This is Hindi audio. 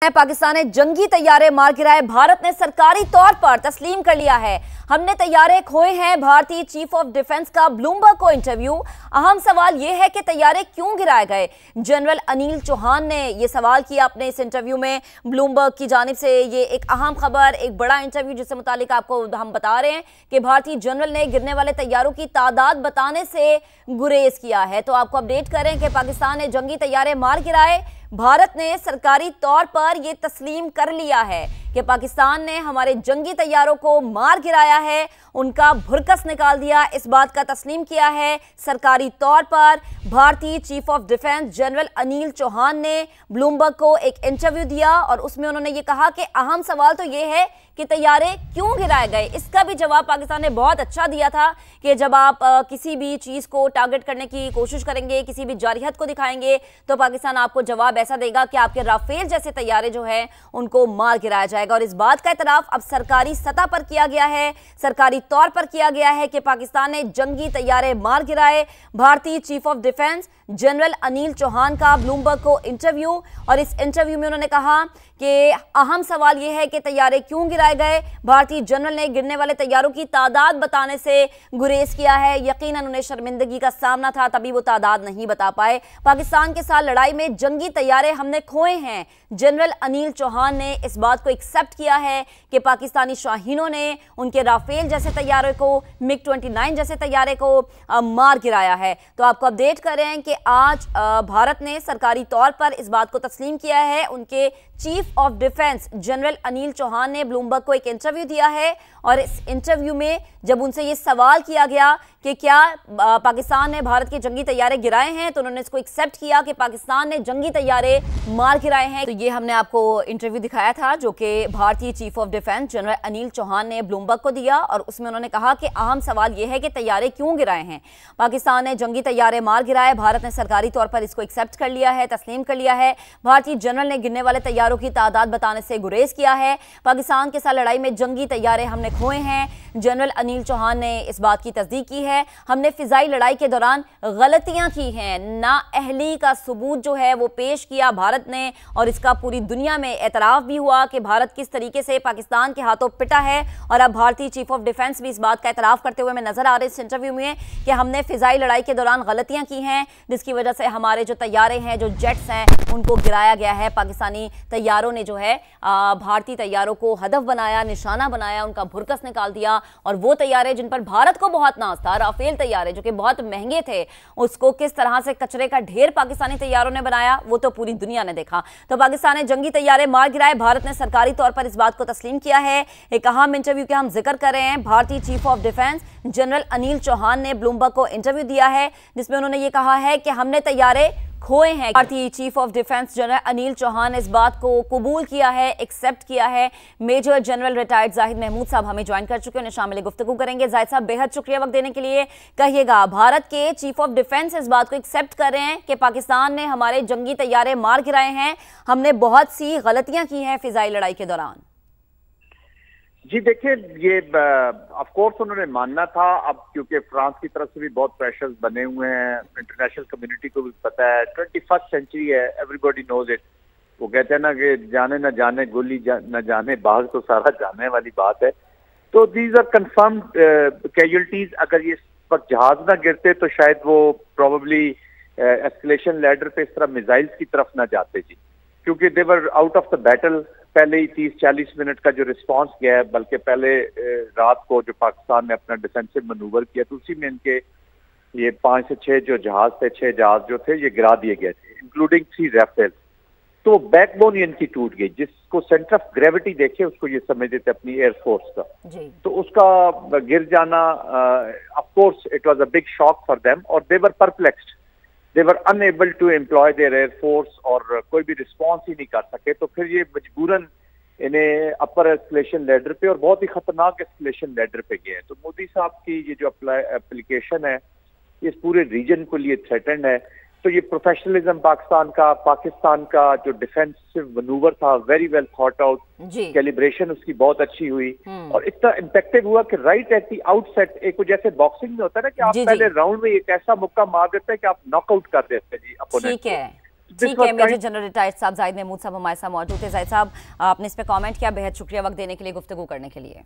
पाकिस्तान ने जंगी तैयारे मार गिराए। भारत ने सरकारी तौर पर तस्लीम कर लिया है, हमने तैयारे खोए हैं। भारतीय चीफ ऑफ डिफेंस का ब्लूमबर्ग को इंटरव्यू। अहम सवाल यह है कि तैयारे क्यों गिराए गए। जनरल अनिल चौहान ने यह सवाल किया अपने इस इंटरव्यू में ब्लूमबर्ग की जानिब से। ये एक अहम खबर, एक बड़ा इंटरव्यू जिससे मुतालिक आपको हम बता रहे हैं कि भारतीय जनरल ने गिरने वाले तैयारों की तादाद बताने से गुरेज किया है। तो आपको अपडेट करें कि पाकिस्तान ने जंगी तैयारे मार गिराए। भारत ने सरकारी तौर पर यह तस्लीम कर लिया है कि पाकिस्तान ने हमारे जंगी तैयारों को मार गिराया है, उनका भुरकस निकाल दिया। इस बात का तस्लीम किया है सरकारी तौर पर। भारतीय chief of defence general Anil Chauhan ने ब्लूमबर्ग को एक इंटरव्यू दिया और उसमें उन्होंने ये कहा कि अहम सवाल तो ये है कि तैयारे क्यों गिराए गए। इसका भी जवाब पाकिस्तान ने बहुत अच्छा दिया था कि जब आप किसी भी चीज़ को टारगेट करने की कोशिश करेंगे, किसी भी जारहियत को दिखाएंगे, तो पाकिस्तान आपको जवाब ऐसा देगा कि आपके राफेल जैसे तैयारे जो है उनको मार गिराया जाएगा। और इस बात का इतराफ अब सरकारी सतह पर किया गया है, सरकारी तौर पर किया गया है कि पाकिस्तान ने जंगी तैयारे मार गिराए। भारतीय chief of defence general Anil Chauhan का ब्लूमबर्ग को इंटरव्यू, और इस इंटरव्यू में उन्होंने कहा कि अहम सवाल यह है कि तैयारे क्यों गिराए गए। भारतीय जनरल ने गिरने वाले तैयारों की तादाद बताने से गुरेज किया है। यकीनन उन्हें शर्मिंदगी का सामना था, तभी वो तादाद नहीं बता पाए। पाकिस्तान के साथ लड़ाई में जंगी तैयारे हमने खोए हैं। जनरल अनिल चौहान ने इस बात को एक्सेप्ट किया है कि पाकिस्तानी शाहीनों ने उनके राफेल जैसे तैयारे को, मिग 29 जैसे तैयारे को मार गिराया है। तो आपको अपडेट करें कि आज भारत ने सरकारी तौर पर इस बात को तस्लीम किया है। उनके chief of defence general Anil Chauhan ने ब्लूमबर्ग को एक इंटरव्यू दिया है और इस इंटरव्यू में जब उनसे ये सवाल किया गया कि क्या पाकिस्तान ने भारत के जंगी तैयारे गिराए हैं, तो उन्होंने इसको एक्सेप्ट किया कि पाकिस्तान ने जंगी तैयारे मार गिराए हैं। तो ये हमने आपको इंटरव्यू दिखाया था जो कि भारतीय chief of defence general Anil Chauhan ने ब्लूमबर्ग को दिया, और उसमें उन्होंने कहा कि अहम सवाल यह है कि तैयारे क्यों गिराए हैं। पाकिस्तान ने जंगी तैयारे मार गिराए। भारत ने सरकारी तौर पर इसको एक्सेप्ट कर लिया है, तस्लीम कर लिया है। भारतीय जनरल ने गिरने वाले तैयारों की तादाद बताने से गुरेज किया है। पाकिस्तान के साथ लड़ाई में जंगी तैयारे हमने खोए हैं। जनरल अनिल चौहान ने इस बात की तस्दीक की है। हमने फिजाई लड़ाई के दौरान गलतियां की हैं, नाअहली का सबूत जो है वो पेश किया भारत ने, और इसका पूरी दुनिया में एतराफ़ भी हुआ कि भारत किस तरीके से पाकिस्तान के हाथों पिटा है। और अब भारतीय चीफ ऑफ डिफेंस भी इस बात का एतराफ़ करते हुए मैं नजर आ रहे इस इंटरव्यू में कि हमने फिजाई लड़ाई के दौरान गलतियां की हैं, जिसकी वजह से हमारे जो तैयारे हैं, जो जेट्स हैं, उनको गिराया गया है। पाकिस्तानी तैयारों ने जो है भारतीय तैयारों को हदफ बनाया, निशाना बनाया, उनका भुरकस निकाल दिया। और वो तैयारे जिन पर भारत को बहुत नाज था, राफेल तैयारे जो कि बहुत महंगे थे, उसको किस तरह से कचरे का ढेर पाकिस्तानी तैयारों ने बनाया, वो तो पूरी दुनिया ने देखा। तो पाकिस्तान ने जंगी तैयारे मार गिराए। भारत ने सरकारी तौर पर इस बात को तस्लीम किया है। एक अहम इंटरव्यू के हम जिक्र कर रहे हैं। भारतीय chief of defence general Anil Chauhan ने ब्लूमबर्ग को इंटरव्यू दिया है जिसमें उन्होंने ये कहा है कि हमने तैयारे खोए हैं। भारतीय chief of defence general Anil Chauhan ने इस बात को कबूल किया है, एक्सेप्ट किया है। Major general retired Zahid Mahmood साहब हमें ज्वाइन कर चुके हैं, उन्हें शामिल गुफ्तगू करेंगे। जाहिद साहब, बेहद शुक्रिया वक्त देने के लिए। कहिएगा, भारत के चीफ ऑफ डिफेंस इस बात को एक्सेप्ट कर रहे हैं कि पाकिस्तान ने हमारे जंगी तैयारे मार गिराए हैं, हमने बहुत सी गलतियां की हैं फिजाई लड़ाई के दौरान। जी देखिए, ये ऑफ कोर्स उन्होंने मानना था। अब क्योंकि फ्रांस की तरफ से भी बहुत प्रेशर्स बने हुए हैं, इंटरनेशनल कम्युनिटी को भी पता है 21st सेंचुरी है, एवरीबॉडी नोज इट। वो कहते हैं ना कि जाने न जाने गोली न जाने बाग, तो सारा जानने वाली बात है। तो दीज आर कंफर्म्ड कैजुअल्टीज। अगर ये पर जहाज ना गिरते तो शायद वो प्रोबेबली एस्केलेशन लैडर पे इस तरह मिसाइल्स की तरफ ना जाते जी, क्योंकि they were out of the battle. पहले ही 30-40 मिनट का जो रिस्पांस गया है, बल्कि पहले रात को जो पाकिस्तान ने अपना डिफेंसिव मनूवर किया तो उसी में इनके ये 5 से 6 जो जहाज थे, 6 जहाज जो थे ये गिरा दिए गए थे, इंक्लूडिंग 3 राफेल। तो बैकबोन इनकी टूट गई। जिसको सेंटर ऑफ ग्रेविटी देखे उसको ये समझ देते अपनी एयरफोर्स का, तो उसका गिर जाना of course it was a big shock for them, और they were perplexed, they were unable to employ their air force, और कोई भी रिस्पॉन्स ही नहीं कर सके। तो फिर ये मजबूरन इन्हें अपर एस्केलेशन लेडर पे, और बहुत ही खतरनाक एस्केलेशन लेडर पे गए। तो मोदी साहब की ये जो एप्लीकेशन है इस पूरे रीजन को लिए थ्रेटेंड है। तो ये प्रोफेशनलिज्म पाकिस्तान का जो डिफेंसिव मनूवर था, very well thought out, calibration उसकी बहुत अच्छी हुई, और इतना इम्पैक्टिव हुआ कि राइट एट द आउटसेट, एक जैसे बॉक्सिंग में होता है ना कि आप पहले राउंड में एक ऐसा मुक्का मार देते हैं कि आप नॉकआउट कर देते हैं जी अपोनेंट। ठीक है, मेजर जनरल रिटायर्ड साहब जाहिद महमूद साहब हमारे साथ मौजूद थे। जाहिद साहब, आपने इस पे कमेंट किया, बेहद शुक्रिया वक्त देने के लिए, गुफ्तगू करने के लिए।